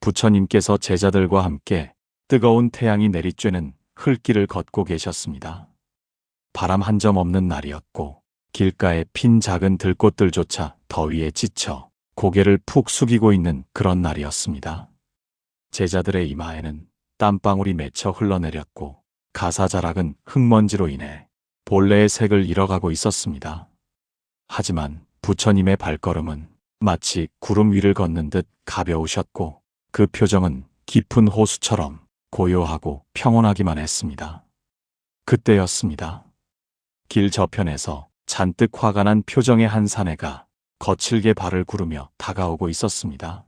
부처님께서 제자들과 함께 뜨거운 태양이 내리쬐는 흘길을 걷고 계셨습니다. 바람 한 점 없는 날이었고 길가에 핀 작은 들꽃들조차 더위에 지쳐 고개를 푹 숙이고 있는 그런 날이었습니다. 제자들의 이마에는 땀방울이 맺혀 흘러내렸고 가사자락은 흙먼지로 인해 본래의 색을 잃어가고 있었습니다. 하지만 부처님의 발걸음은 마치 구름 위를 걷는 듯 가벼우셨고 그 표정은 깊은 호수처럼 고요하고 평온하기만 했습니다. 그때였습니다. 길 저편에서 잔뜩 화가 난 표정의 한 사내가 거칠게 발을 구르며 다가오고 있었습니다.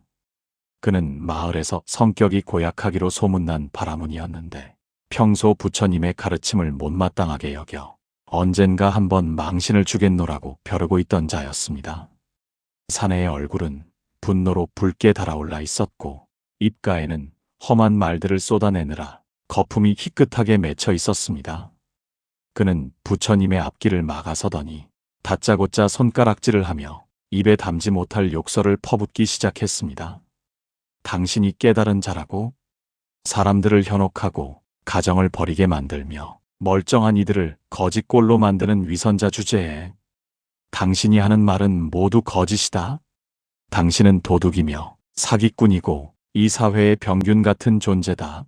그는 마을에서 성격이 고약하기로 소문난 바라문이었는데 평소 부처님의 가르침을 못마땅하게 여겨 언젠가 한번 망신을 주겠노라고 벼르고 있던 자였습니다. 사내의 얼굴은 분노로 붉게 달아올라 있었고 입가에는 험한 말들을 쏟아내느라 거품이 희끗하게 맺혀 있었습니다. 그는 부처님의 앞길을 막아서더니 다짜고짜 손가락질을 하며 입에 담지 못할 욕설을 퍼붓기 시작했습니다. 당신이 깨달은 자라고? 사람들을 현혹하고 가정을 버리게 만들며 멀쩡한 이들을 거짓골로 만드는 위선자 주제에 당신이 하는 말은 모두 거짓이다. 당신은 도둑이며 사기꾼이고 이 사회의 병균 같은 존재다.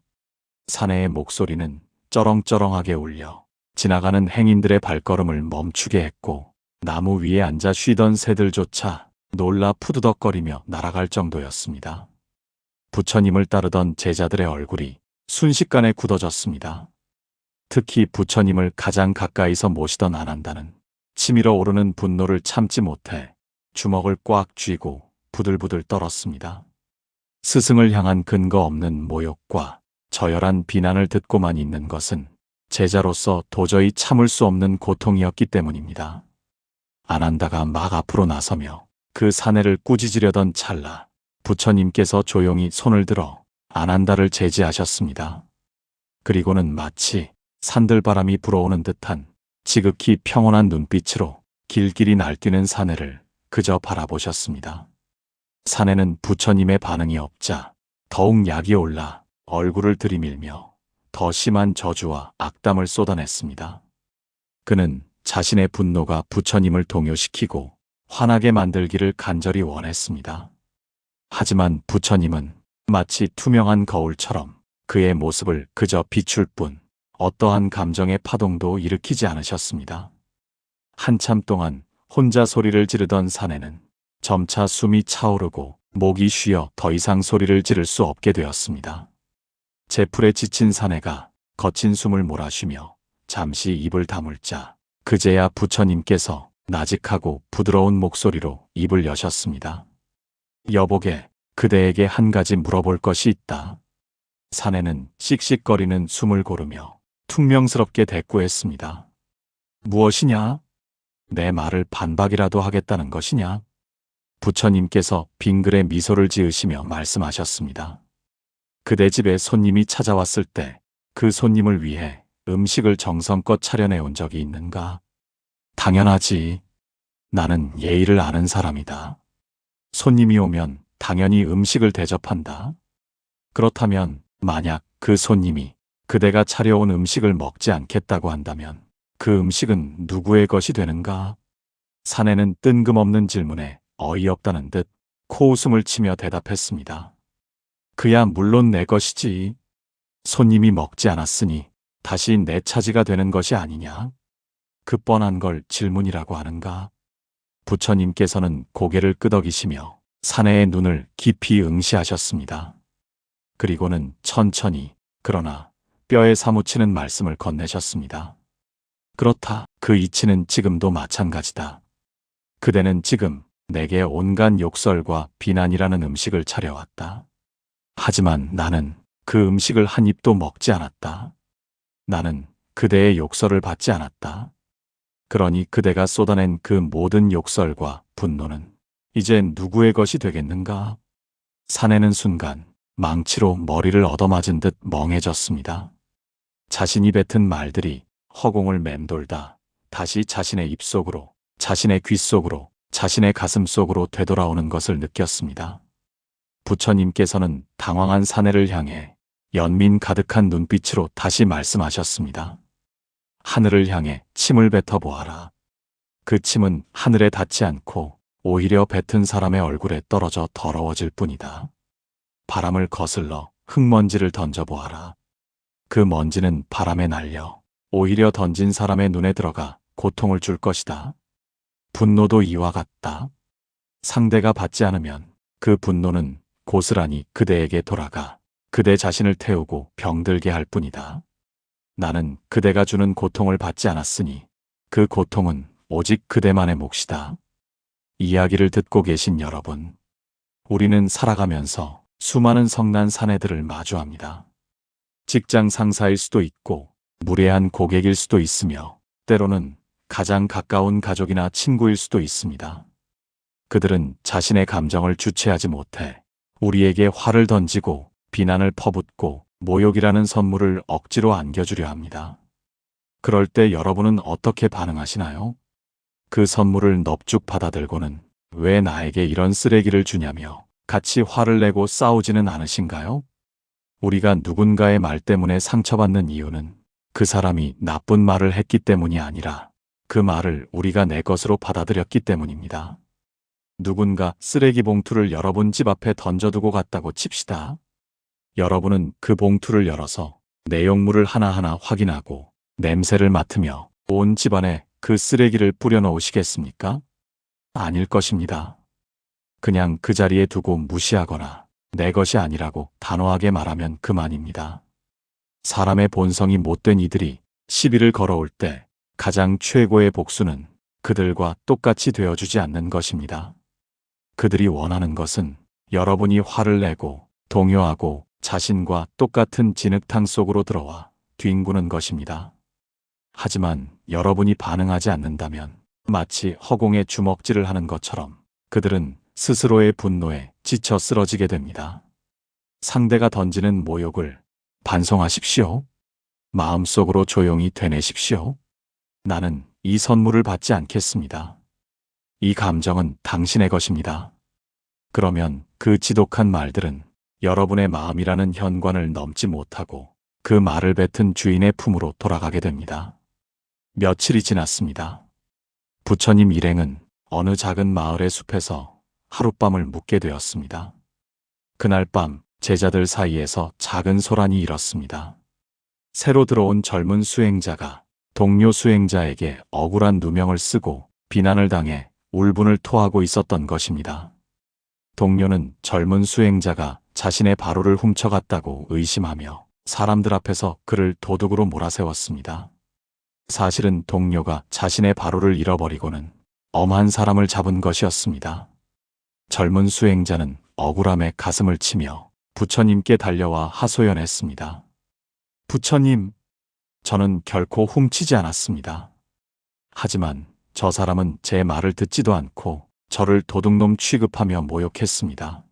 사내의 목소리는 쩌렁쩌렁하게 울려 지나가는 행인들의 발걸음을 멈추게 했고 나무 위에 앉아 쉬던 새들조차 놀라 푸드덕거리며 날아갈 정도였습니다. 부처님을 따르던 제자들의 얼굴이 순식간에 굳어졌습니다. 특히 부처님을 가장 가까이서 모시던 아난다는 치밀어 오르는 분노를 참지 못해 주먹을 꽉 쥐고 부들부들 떨었습니다. 스승을 향한 근거 없는 모욕과 저열한 비난을 듣고만 있는 것은 제자로서 도저히 참을 수 없는 고통이었기 때문입니다. 아난다가 막 앞으로 나서며 그 사내를 꾸짖으려던 찰나 부처님께서 조용히 손을 들어 아난다를 제지하셨습니다. 그리고는 마치 산들바람이 불어오는 듯한 지극히 평온한 눈빛으로 길길이 날뛰는 사내를 그저 바라보셨습니다. 사내는 부처님의 반응이 없자 더욱 약이 올라 얼굴을 들이밀며 더 심한 저주와 악담을 쏟아냈습니다. 그는 자신의 분노가 부처님을 동요시키고 화나게 만들기를 간절히 원했습니다. 하지만 부처님은 마치 투명한 거울처럼 그의 모습을 그저 비출 뿐 어떠한 감정의 파동도 일으키지 않으셨습니다. 한참 동안 혼자 소리를 지르던 사내는 점차 숨이 차오르고 목이 쉬어 더 이상 소리를 지를 수 없게 되었습니다. 제풀에 지친 사내가 거친 숨을 몰아쉬며 잠시 입을 다물자 그제야 부처님께서 나직하고 부드러운 목소리로 입을 여셨습니다. 여보게, 그대에게 한 가지 물어볼 것이 있다. 사내는 씩씩거리는 숨을 고르며 퉁명스럽게 대꾸했습니다. 무엇이냐? 내 말을 반박이라도 하겠다는 것이냐? 부처님께서 빙그레 미소를 지으시며 말씀하셨습니다. 그대 집에 손님이 찾아왔을 때 그 손님을 위해 음식을 정성껏 차려내온 적이 있는가? 당연하지. 나는 예의를 아는 사람이다. 손님이 오면 당연히 음식을 대접한다. 그렇다면 만약 그 손님이 그대가 차려온 음식을 먹지 않겠다고 한다면 그 음식은 누구의 것이 되는가? 사내는 뜬금없는 질문에 어이없다는 듯 코웃음을 치며 대답했습니다. 그야 물론 내 것이지. 손님이 먹지 않았으니 다시 내 차지가 되는 것이 아니냐? 그 뻔한 걸 질문이라고 하는가? 부처님께서는 고개를 끄덕이시며 사내의 눈을 깊이 응시하셨습니다. 그리고는 천천히 그러나 뼈에 사무치는 말씀을 건네셨습니다. 그렇다. 그 이치는 지금도 마찬가지다. 그대는 지금 내게 온갖 욕설과 비난이라는 음식을 차려왔다. 하지만 나는 그 음식을 한 입도 먹지 않았다. 나는 그대의 욕설을 받지 않았다. 그러니 그대가 쏟아낸 그 모든 욕설과 분노는 이제 누구의 것이 되겠는가? 사내는 순간 망치로 머리를 얻어맞은 듯 멍해졌습니다. 자신이 뱉은 말들이 허공을 맴돌다 다시 자신의 입속으로, 자신의 귓속으로, 자신의 가슴 속으로 되돌아오는 것을 느꼈습니다. 부처님께서는 당황한 사내를 향해 연민 가득한 눈빛으로 다시 말씀하셨습니다. 하늘을 향해 침을 뱉어 보아라. 그 침은 하늘에 닿지 않고 오히려 뱉은 사람의 얼굴에 떨어져 더러워질 뿐이다. 바람을 거슬러 흙먼지를 던져보아라. 그 먼지는 바람에 날려 오히려 던진 사람의 눈에 들어가 고통을 줄 것이다. 분노도 이와 같다. 상대가 받지 않으면 그 분노는 고스란히 그대에게 돌아가 그대 자신을 태우고 병들게 할 뿐이다. 나는 그대가 주는 고통을 받지 않았으니 그 고통은 오직 그대만의 몫이다. 이야기를 듣고 계신 여러분, 우리는 살아가면서 수많은 성난 사내들을 마주합니다. 직장 상사일 수도 있고 무례한 고객일 수도 있으며 때로는 가장 가까운 가족이나 친구일 수도 있습니다. 그들은 자신의 감정을 주체하지 못해 우리에게 화를 던지고 비난을 퍼붓고 모욕이라는 선물을 억지로 안겨주려 합니다. 그럴 때 여러분은 어떻게 반응하시나요? 그 선물을 넙죽 받아들고는 왜 나에게 이런 쓰레기를 주냐며 같이 화를 내고 싸우지는 않으신가요? 우리가 누군가의 말 때문에 상처받는 이유는 그 사람이 나쁜 말을 했기 때문이 아니라 그 말을 우리가 내 것으로 받아들였기 때문입니다. 누군가 쓰레기 봉투를 여러분 집 앞에 던져두고 갔다고 칩시다. 여러분은 그 봉투를 열어서 내용물을 하나하나 확인하고 냄새를 맡으며 온 집안에 그 쓰레기를 뿌려놓으시겠습니까? 아닐 것입니다. 그냥 그 자리에 두고 무시하거나 내 것이 아니라고 단호하게 말하면 그만입니다. 사람의 본성이 못된 이들이 시비를 걸어올 때 가장 최고의 복수는 그들과 똑같이 되어주지 않는 것입니다. 그들이 원하는 것은 여러분이 화를 내고 동요하고 자신과 똑같은 진흙탕 속으로 들어와 뒹구는 것입니다. 하지만 여러분이 반응하지 않는다면 마치 허공에 주먹질을 하는 것처럼 그들은 스스로의 분노에 지쳐 쓰러지게 됩니다. 상대가 던지는 모욕을 반성하십시오. 마음속으로 조용히 되뇌십시오. 나는 이 선물을 받지 않겠습니다. 이 감정은 당신의 것입니다. 그러면 그 지독한 말들은 여러분의 마음이라는 현관을 넘지 못하고 그 말을 뱉은 주인의 품으로 돌아가게 됩니다. 며칠이 지났습니다. 부처님 일행은 어느 작은 마을의 숲에서 하룻밤을 묵게 되었습니다. 그날 밤 제자들 사이에서 작은 소란이 일었습니다. 새로 들어온 젊은 수행자가 동료 수행자에게 억울한 누명을 쓰고 비난을 당해 울분을 토하고 있었던 것입니다. 동료는 젊은 수행자가 자신의 바로를 훔쳐갔다고 의심하며 사람들 앞에서 그를 도둑으로 몰아세웠습니다. 사실은 동료가 자신의 바로를 잃어버리고는 엄한 사람을 잡은 것이었습니다. 젊은 수행자는 억울함에 가슴을 치며 부처님께 달려와 하소연했습니다. 부처님, 저는 결코 훔치지 않았습니다. 하지만 저 사람은 제 말을 듣지도 않고 저를 도둑놈 취급하며 모욕했습니다.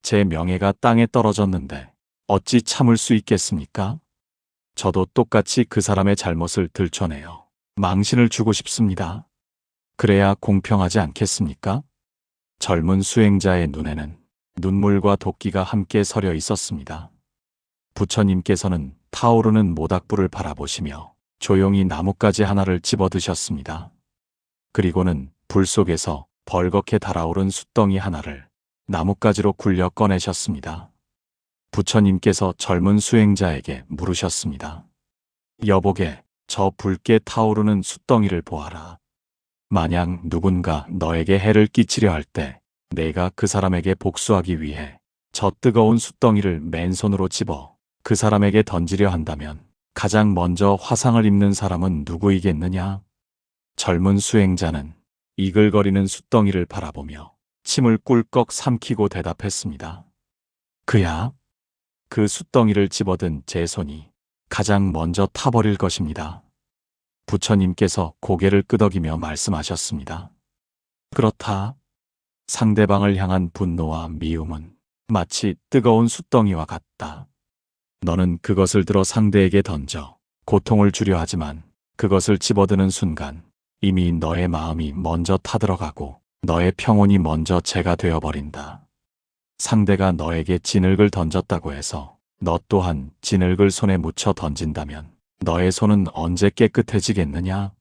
제 명예가 땅에 떨어졌는데 어찌 참을 수 있겠습니까? 저도 똑같이 그 사람의 잘못을 들춰내어 망신을 주고 싶습니다. 그래야 공평하지 않겠습니까? 젊은 수행자의 눈에는 눈물과 도끼가 함께 서려 있었습니다. 부처님께서는 타오르는 모닥불을 바라보시며 조용히 나뭇가지 하나를 집어 드셨습니다. 그리고는 불 속에서 벌겋게 달아오른 숯덩이 하나를 나뭇가지로 굴려 꺼내셨습니다. 부처님께서 젊은 수행자에게 물으셨습니다. 여보게, 저 붉게 타오르는 숯덩이를 보아라. 만약 누군가 너에게 해를 끼치려 할 때 내가 그 사람에게 복수하기 위해 저 뜨거운 숯덩이를 맨손으로 집어 그 사람에게 던지려 한다면 가장 먼저 화상을 입는 사람은 누구이겠느냐? 젊은 수행자는 이글거리는 숯덩이를 바라보며 침을 꿀꺽 삼키고 대답했습니다. 그야, 그 숯덩이를 집어든 제 손이 가장 먼저 타버릴 것입니다. 부처님께서 고개를 끄덕이며 말씀하셨습니다. 그렇다. 상대방을 향한 분노와 미움은 마치 뜨거운 숯덩이와 같다. 너는 그것을 들어 상대에게 던져 고통을 주려 하지만 그것을 집어드는 순간 이미 너의 마음이 먼저 타들어가고 너의 평온이 먼저 재가 되어버린다. 상대가 너에게 진흙을 던졌다고 해서 너 또한 진흙을 손에 묻혀 던진다면 너의 손은 언제 깨끗해지겠느냐?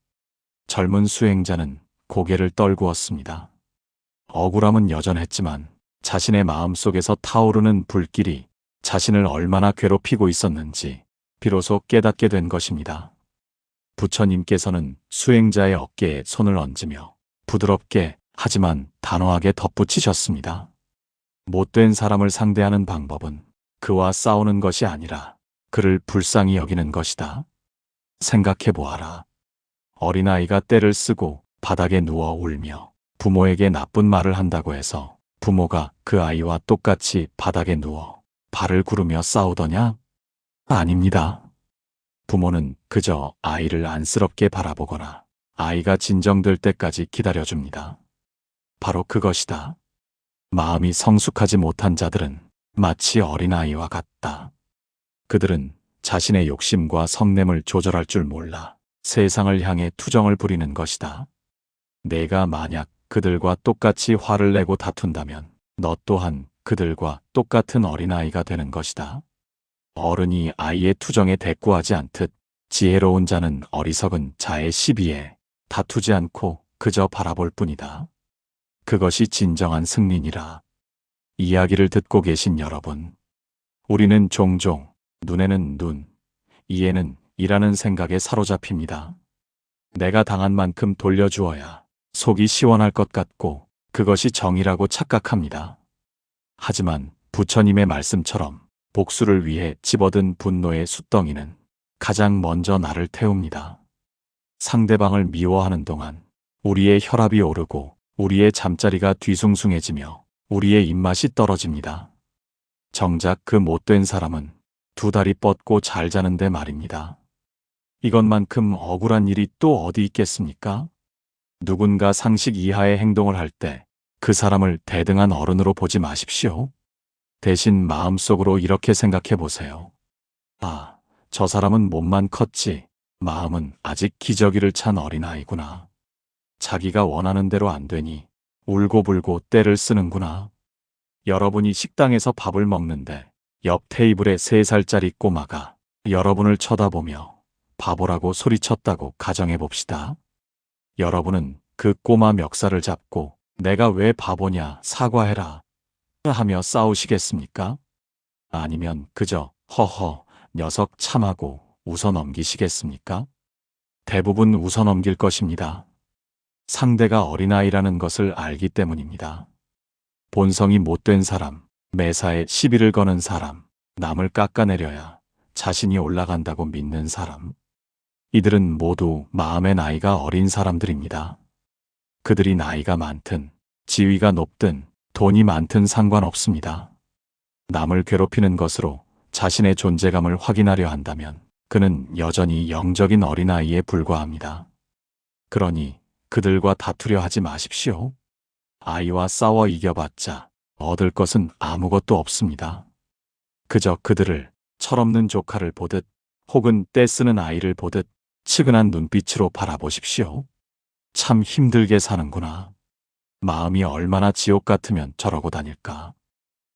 젊은 수행자는 고개를 떨구었습니다. 억울함은 여전했지만 자신의 마음속에서 타오르는 불길이 자신을 얼마나 괴롭히고 있었는지 비로소 깨닫게 된 것입니다. 부처님께서는 수행자의 어깨에 손을 얹으며 부드럽게 하지만 단호하게 덧붙이셨습니다. 못된 사람을 상대하는 방법은 그와 싸우는 것이 아니라 그를 불쌍히 여기는 것이다. 생각해 보아라. 어린아이가 떼를 쓰고 바닥에 누워 울며 부모에게 나쁜 말을 한다고 해서 부모가 그 아이와 똑같이 바닥에 누워 발을 구르며 싸우더냐? 아닙니다. 부모는 그저 아이를 안쓰럽게 바라보거나 아이가 진정될 때까지 기다려줍니다. 바로 그것이다. 마음이 성숙하지 못한 자들은 마치 어린아이와 같다. 그들은 자신의 욕심과 성냄을 조절할 줄 몰라 세상을 향해 투정을 부리는 것이다. 내가 만약 그들과 똑같이 화를 내고 다툰다면 너 또한 그들과 똑같은 어린아이가 되는 것이다. 어른이 아이의 투정에 대꾸하지 않듯 지혜로운 자는 어리석은 자의 시비에 다투지 않고 그저 바라볼 뿐이다. 그것이 진정한 승리니라. 이야기를 듣고 계신 여러분, 우리는 종종 눈에는 눈, 이에는 이라는 생각에 사로잡힙니다. 내가 당한 만큼 돌려주어야 속이 시원할 것 같고 그것이 정의라고 착각합니다. 하지만 부처님의 말씀처럼 복수를 위해 집어든 분노의 숫덩이는 가장 먼저 나를 태웁니다. 상대방을 미워하는 동안 우리의 혈압이 오르고 우리의 잠자리가 뒤숭숭해지며 우리의 입맛이 떨어집니다. 정작 그 못된 사람은 두 다리 뻗고 잘 자는데 말입니다. 이것만큼 억울한 일이 또 어디 있겠습니까? 누군가 상식 이하의 행동을 할 때 그 사람을 대등한 어른으로 보지 마십시오. 대신 마음속으로 이렇게 생각해 보세요. 아, 저 사람은 몸만 컸지 마음은 아직 기저귀를 찬 어린아이구나. 자기가 원하는 대로 안 되니 울고불고 떼를 쓰는구나. 여러분이 식당에서 밥을 먹는데 옆 테이블에 3살짜리 꼬마가 여러분을 쳐다보며 바보라고 소리쳤다고 가정해 봅시다. 여러분은 그 꼬마 멱살을 잡고 내가 왜 바보냐 사과해라 하며 싸우시겠습니까? 아니면 그저 허허 녀석 참하고 웃어 넘기시겠습니까? 대부분 웃어 넘길 것입니다. 상대가 어린아이라는 것을 알기 때문입니다. 본성이 못된 사람, 매사에 시비를 거는 사람, 남을 깎아내려야 자신이 올라간다고 믿는 사람. 이들은 모두 마음의 나이가 어린 사람들입니다. 그들이 나이가 많든 지위가 높든 돈이 많든 상관없습니다. 남을 괴롭히는 것으로 자신의 존재감을 확인하려 한다면 그는 여전히 영적인 어린아이에 불과합니다. 그러니 그들과 다투려 하지 마십시오. 아이와 싸워 이겨봤자 얻을 것은 아무것도 없습니다. 그저 그들을 철없는 조카를 보듯 혹은 떼쓰는 아이를 보듯 측은한 눈빛으로 바라보십시오. 참 힘들게 사는구나. 마음이 얼마나 지옥 같으면 저러고 다닐까.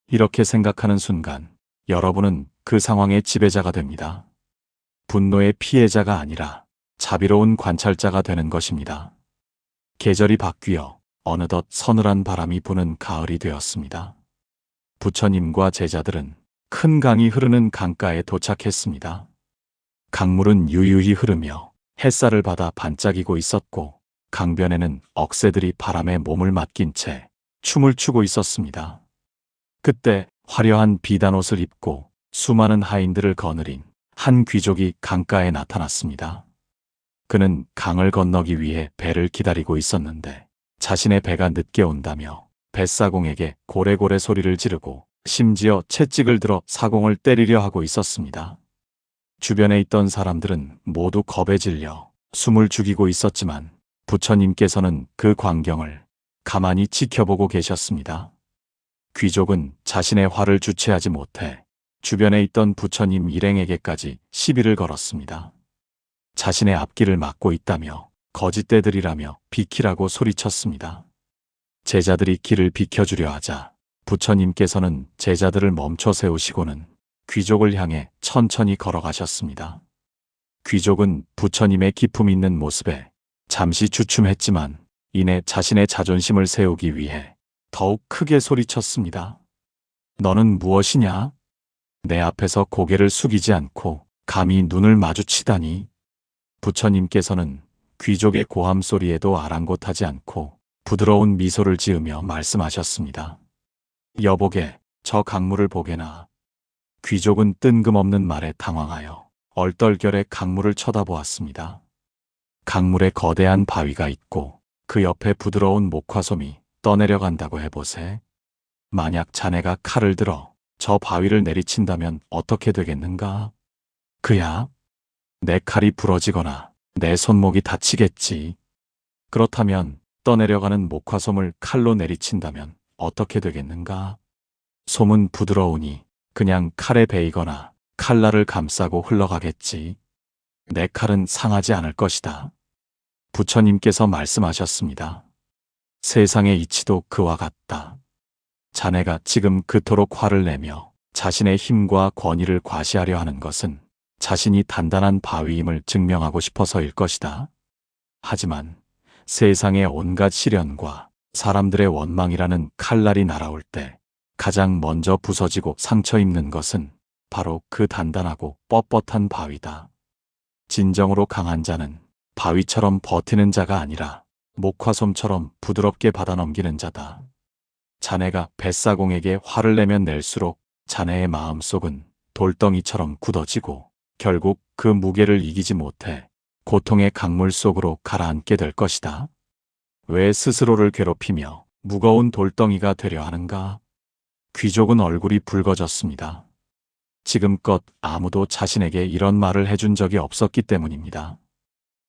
이렇게 생각하는 순간 여러분은 그 상황의 지배자가 됩니다. 분노의 피해자가 아니라 자비로운 관찰자가 되는 것입니다. 계절이 바뀌어 어느덧 서늘한 바람이 부는 가을이 되었습니다. 부처님과 제자들은 큰 강이 흐르는 강가에 도착했습니다. 강물은 유유히 흐르며 햇살을 받아 반짝이고 있었고 강변에는 억새들이 바람에 몸을 맡긴 채 춤을 추고 있었습니다. 그때 화려한 비단 옷을 입고 수많은 하인들을 거느린 한 귀족이 강가에 나타났습니다. 그는 강을 건너기 위해 배를 기다리고 있었는데 자신의 배가 늦게 온다며 뱃사공에게 고래고래 소리를 지르고 심지어 채찍을 들어 사공을 때리려 하고 있었습니다. 주변에 있던 사람들은 모두 겁에 질려 숨을 죽이고 있었지만 부처님께서는 그 광경을 가만히 지켜보고 계셨습니다. 귀족은 자신의 화를 주체하지 못해 주변에 있던 부처님 일행에게까지 시비를 걸었습니다. 자신의 앞길을 막고 있다며 거짓대들이라며 비키라고 소리쳤습니다. 제자들이 길을 비켜주려 하자 부처님께서는 제자들을 멈춰 세우시고는 귀족을 향해 천천히 걸어가셨습니다. 귀족은 부처님의 기품 있는 모습에 잠시 주춤했지만 이내 자신의 자존심을 세우기 위해 더욱 크게 소리쳤습니다. 너는 무엇이냐? 내 앞에서 고개를 숙이지 않고 감히 눈을 마주치다니. 부처님께서는 귀족의 고함 소리에도 아랑곳하지 않고 부드러운 미소를 지으며 말씀하셨습니다. 여보게, 저 강물을 보게나. 귀족은 뜬금없는 말에 당황하여 얼떨결에 강물을 쳐다보았습니다. 강물에 거대한 바위가 있고 그 옆에 부드러운 목화솜이 떠내려간다고 해보세. 만약 자네가 칼을 들어 저 바위를 내리친다면 어떻게 되겠는가? 그야, 내 칼이 부러지거나 내 손목이 다치겠지. 그렇다면 떠내려가는 목화솜을 칼로 내리친다면 어떻게 되겠는가? 솜은 부드러우니 그냥 칼에 베이거나 칼날을 감싸고 흘러가겠지. 내 칼은 상하지 않을 것이다. 부처님께서 말씀하셨습니다. 세상의 이치도 그와 같다. 자네가 지금 그토록 화를 내며 자신의 힘과 권위를 과시하려 하는 것은 자신이 단단한 바위임을 증명하고 싶어서일 것이다. 하지만 세상의 온갖 시련과 사람들의 원망이라는 칼날이 날아올 때 가장 먼저 부서지고 상처 입는 것은 바로 그 단단하고 뻣뻣한 바위다. 진정으로 강한 자는 바위처럼 버티는 자가 아니라 목화솜처럼 부드럽게 받아넘기는 자다. 자네가 뱃사공에게 화를 내면 낼수록 자네의 마음속은 돌덩이처럼 굳어지고 결국 그 무게를 이기지 못해 고통의 강물 속으로 가라앉게 될 것이다. 왜 스스로를 괴롭히며 무거운 돌덩이가 되려 하는가? 귀족은 얼굴이 붉어졌습니다. 지금껏 아무도 자신에게 이런 말을 해준 적이 없었기 때문입니다.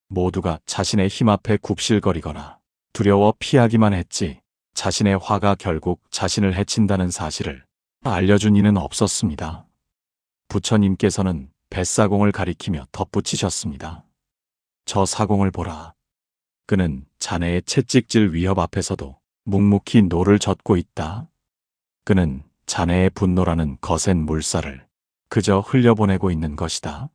모두가 자신의 힘 앞에 굽실거리거나 두려워 피하기만 했지 자신의 화가 결국 자신을 해친다는 사실을 알려준 이는 없었습니다. 부처님께서는 뱃사공을 가리키며 덧붙이셨습니다. 저 사공을 보라. 그는 자네의 채찍질 위협 앞에서도 묵묵히 노를 젓고 있다. 그는 자네의 분노라는 거센 물살을 그저 흘려보내고 있는 것이다.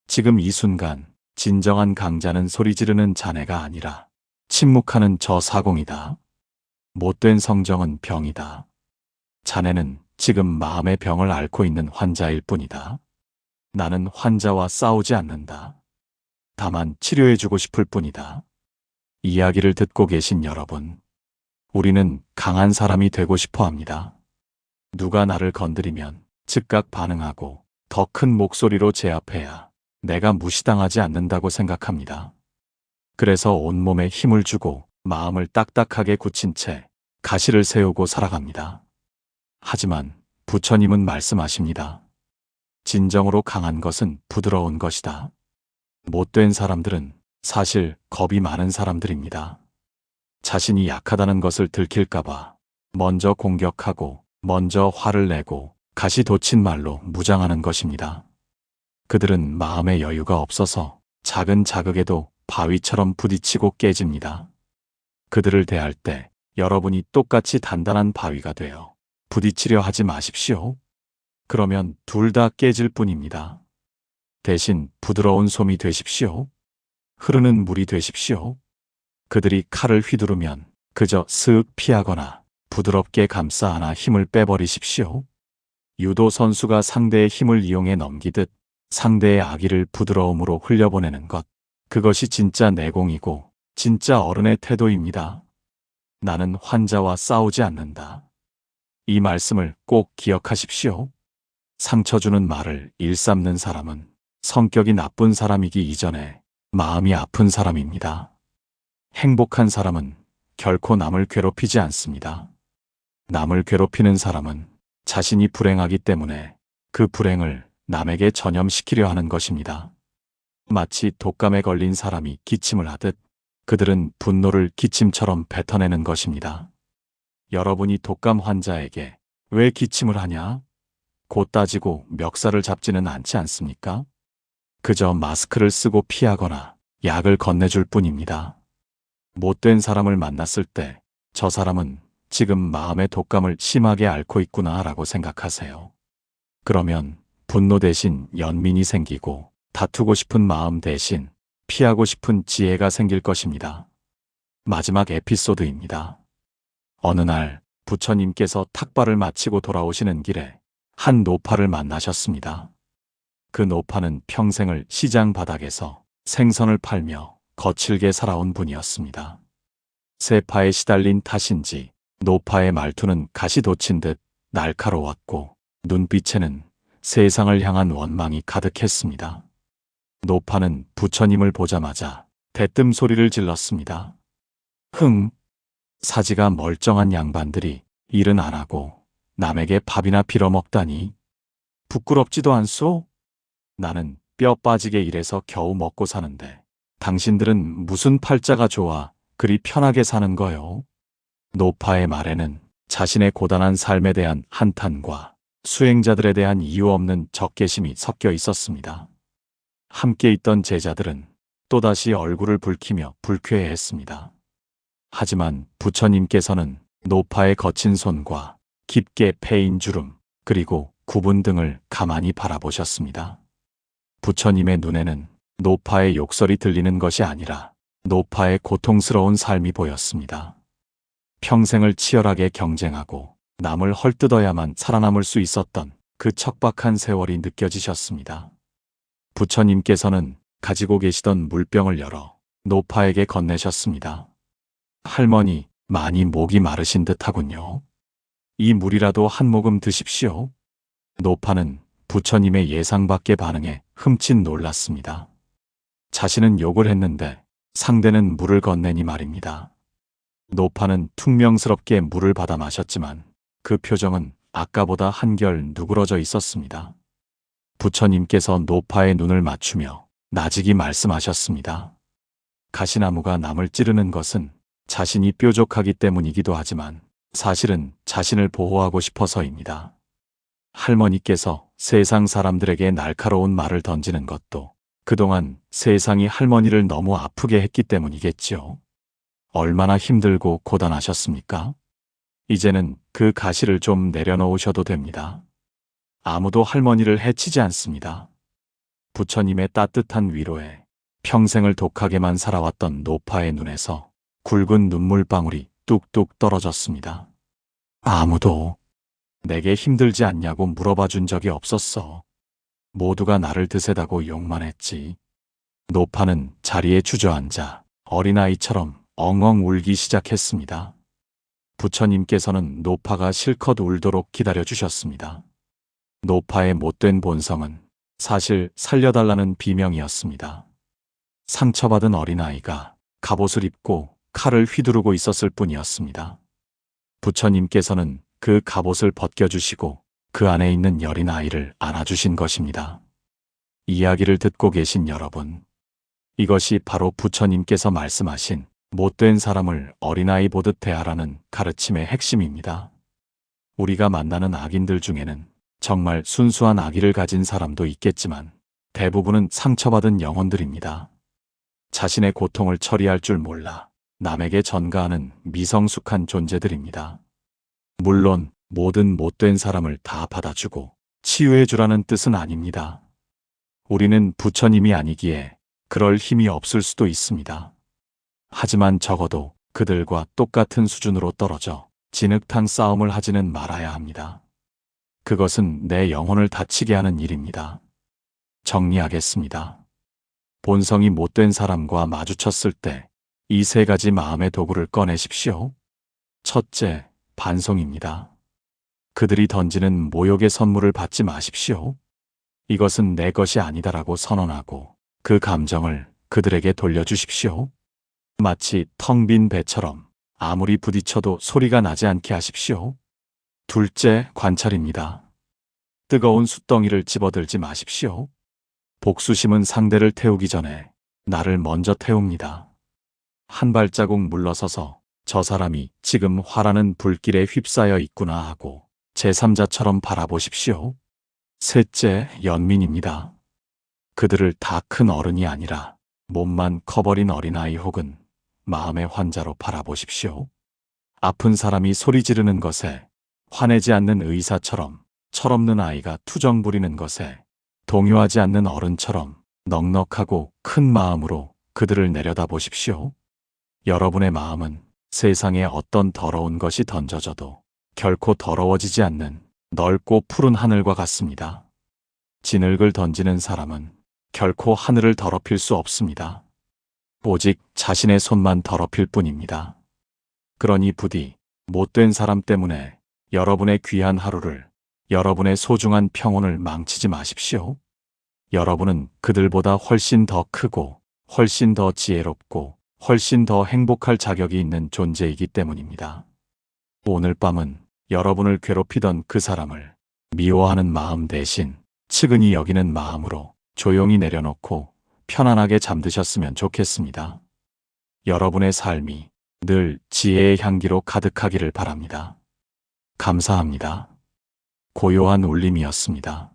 지금 이 순간 진정한 강자는 소리 지르는 자네가 아니라 침묵하는 저 사공이다. 못된 성정은 병이다. 자네는 지금 마음의 병을 앓고 있는 환자일 뿐이다. 나는 환자와 싸우지 않는다. 다만 치료해주고 싶을 뿐이다. 이야기를 듣고 계신 여러분, 우리는 강한 사람이 되고 싶어 합니다. 누가 나를 건드리면 즉각 반응하고 더 큰 목소리로 제압해야 내가 무시당하지 않는다고 생각합니다. 그래서 온몸에 힘을 주고 마음을 딱딱하게 굳힌 채 가시를 세우고 살아갑니다. 하지만 부처님은 말씀하십니다. 진정으로 강한 것은 부드러운 것이다. 못된 사람들은 사실 겁이 많은 사람들입니다. 자신이 약하다는 것을 들킬까봐 먼저 공격하고 먼저 화를 내고 가시돋친 말로 무장하는 것입니다. 그들은 마음의 여유가 없어서 작은 자극에도 바위처럼 부딪히고 깨집니다. 그들을 대할 때 여러분이 똑같이 단단한 바위가 되어 부딪히려 하지 마십시오. 그러면 둘 다 깨질 뿐입니다. 대신 부드러운 솜이 되십시오. 흐르는 물이 되십시오. 그들이 칼을 휘두르면 그저 스윽 피하거나 부드럽게 감싸 안아 힘을 빼버리십시오. 유도 선수가 상대의 힘을 이용해 넘기듯 상대의 악의를 부드러움으로 흘려보내는 것, 그것이 진짜 내공이고 진짜 어른의 태도입니다. 나는 환자와 싸우지 않는다. 이 말씀을 꼭 기억하십시오. 상처 주는 말을 일삼는 사람은 성격이 나쁜 사람이기 이전에 마음이 아픈 사람입니다. 행복한 사람은 결코 남을 괴롭히지 않습니다. 남을 괴롭히는 사람은 자신이 불행하기 때문에 그 불행을 남에게 전염시키려 하는 것입니다. 마치 독감에 걸린 사람이 기침을 하듯 그들은 분노를 기침처럼 뱉어내는 것입니다. 여러분이 독감 환자에게 왜 기침을 하냐? 곧 따지고 멱살을 잡지는 않지 않습니까? 그저 마스크를 쓰고 피하거나 약을 건네줄 뿐입니다. 못된 사람을 만났을 때 저 사람은 지금 마음의 독감을 심하게 앓고 있구나라고 생각하세요. 그러면 분노 대신 연민이 생기고 다투고 싶은 마음 대신 피하고 싶은 지혜가 생길 것입니다. 마지막 에피소드입니다. 어느 날 부처님께서 탁발을 마치고 돌아오시는 길에 한 노파를 만나셨습니다. 그 노파는 평생을 시장 바닥에서 생선을 팔며 거칠게 살아온 분이었습니다. 세파에 시달린 탓인지 노파의 말투는 가시 돋친 듯 날카로웠고 눈빛에는 세상을 향한 원망이 가득했습니다. 노파는 부처님을 보자마자 대뜸 소리를 질렀습니다. 사지가 멀쩡한 양반들이 일은 안 하고 남에게 밥이나 빌어먹다니 부끄럽지도 않소? 나는 뼈 빠지게 일해서 겨우 먹고 사는데 당신들은 무슨 팔자가 좋아 그리 편하게 사는 거요? 노파의 말에는 자신의 고단한 삶에 대한 한탄과 수행자들에 대한 이유 없는 적개심이 섞여 있었습니다. 함께 있던 제자들은 또다시 얼굴을 붉히며 불쾌해했습니다. 하지만 부처님께서는 노파의 거친 손과 깊게 패인 주름 그리고 구분 등을 가만히 바라보셨습니다. 부처님의 눈에는 노파의 욕설이 들리는 것이 아니라 노파의 고통스러운 삶이 보였습니다. 평생을 치열하게 경쟁하고 남을 헐뜯어야만 살아남을 수 있었던 그 척박한 세월이 느껴지셨습니다. 부처님께서는 가지고 계시던 물병을 열어 노파에게 건네셨습니다. 할머니, 많이 목이 마르신 듯하군요. 이 물이라도 한 모금 드십시오. 노파는 부처님의 예상 밖의 반응에 흠칫 놀랐습니다. 자신은 욕을 했는데 상대는 물을 건네니 말입니다. 노파는 퉁명스럽게 물을 받아 마셨지만 그 표정은 아까보다 한결 누그러져 있었습니다. 부처님께서 노파의 눈을 맞추며 나직이 말씀하셨습니다. 가시나무가 남을 찌르는 것은 자신이 뾰족하기 때문이기도 하지만 사실은 자신을 보호하고 싶어서입니다. 할머니께서 세상 사람들에게 날카로운 말을 던지는 것도 그동안 세상이 할머니를 너무 아프게 했기 때문이겠지요. 얼마나 힘들고 고단하셨습니까? 이제는 그 가시를 좀 내려놓으셔도 됩니다. 아무도 할머니를 해치지 않습니다. 부처님의 따뜻한 위로에 평생을 독하게만 살아왔던 노파의 눈에서 굵은 눈물방울이 뚝뚝 떨어졌습니다. 아무도 내게 힘들지 않냐고 물어봐 준 적이 없었어. 모두가 나를 드세다고 욕만 했지. 노파는 자리에 주저앉아 어린아이처럼 엉엉 울기 시작했습니다. 부처님께서는 노파가 실컷 울도록 기다려주셨습니다. 노파의 못된 본성은 사실 살려달라는 비명이었습니다. 상처받은 어린아이가 갑옷을 입고 칼을 휘두르고 있었을 뿐이었습니다. 부처님께서는 그 갑옷을 벗겨주시고 그 안에 있는 여린 아이를 안아주신 것입니다. 이야기를 듣고 계신 여러분, 이것이 바로 부처님께서 말씀하신 못된 사람을 어린아이 보듯 대하라는 가르침의 핵심입니다. 우리가 만나는 악인들 중에는 정말 순수한 악의를 가진 사람도 있겠지만 대부분은 상처받은 영혼들입니다. 자신의 고통을 처리할 줄 몰라 남에게 전가하는 미성숙한 존재들입니다. 물론 모든 못된 사람을 다 받아주고 치유해 주라는 뜻은 아닙니다. 우리는 부처님이 아니기에 그럴 힘이 없을 수도 있습니다. 하지만 적어도 그들과 똑같은 수준으로 떨어져 진흙탕 싸움을 하지는 말아야 합니다. 그것은 내 영혼을 다치게 하는 일입니다. 정리하겠습니다. 본성이 못된 사람과 마주쳤을 때 이 세 가지 마음의 도구를 꺼내십시오. 첫째, 반송입니다. 그들이 던지는 모욕의 선물을 받지 마십시오. 이것은 내 것이 아니다라고 선언하고 그 감정을 그들에게 돌려주십시오. 마치 텅 빈 배처럼 아무리 부딪혀도 소리가 나지 않게 하십시오. 둘째, 관찰입니다. 뜨거운 숯덩이를 집어들지 마십시오. 복수심은 상대를 태우기 전에 나를 먼저 태웁니다. 한 발자국 물러서서 저 사람이 지금 화라는 불길에 휩싸여 있구나 하고 제3자처럼 바라보십시오. 셋째, 연민입니다. 그들을 다 큰 어른이 아니라 몸만 커버린 어린아이 혹은 마음의 환자로 바라보십시오. 아픈 사람이 소리 지르는 것에, 화내지 않는 의사처럼 철없는 아이가 투정 부리는 것에, 동요하지 않는 어른처럼 넉넉하고 큰 마음으로 그들을 내려다보십시오. 여러분의 마음은 세상에 어떤 더러운 것이 던져져도 결코 더러워지지 않는 넓고 푸른 하늘과 같습니다. 진흙을 던지는 사람은 결코 하늘을 더럽힐 수 없습니다. 오직 자신의 손만 더럽힐 뿐입니다. 그러니 부디 못된 사람 때문에 여러분의 귀한 하루를, 여러분의 소중한 평온을 망치지 마십시오. 여러분은 그들보다 훨씬 더 크고 훨씬 더 지혜롭고 훨씬 더 행복할 자격이 있는 존재이기 때문입니다. 오늘 밤은 여러분을 괴롭히던 그 사람을 미워하는 마음 대신 측은히 여기는 마음으로 조용히 내려놓고 편안하게 잠드셨으면 좋겠습니다. 여러분의 삶이 늘 지혜의 향기로 가득하기를 바랍니다. 감사합니다. 고요한 울림이었습니다.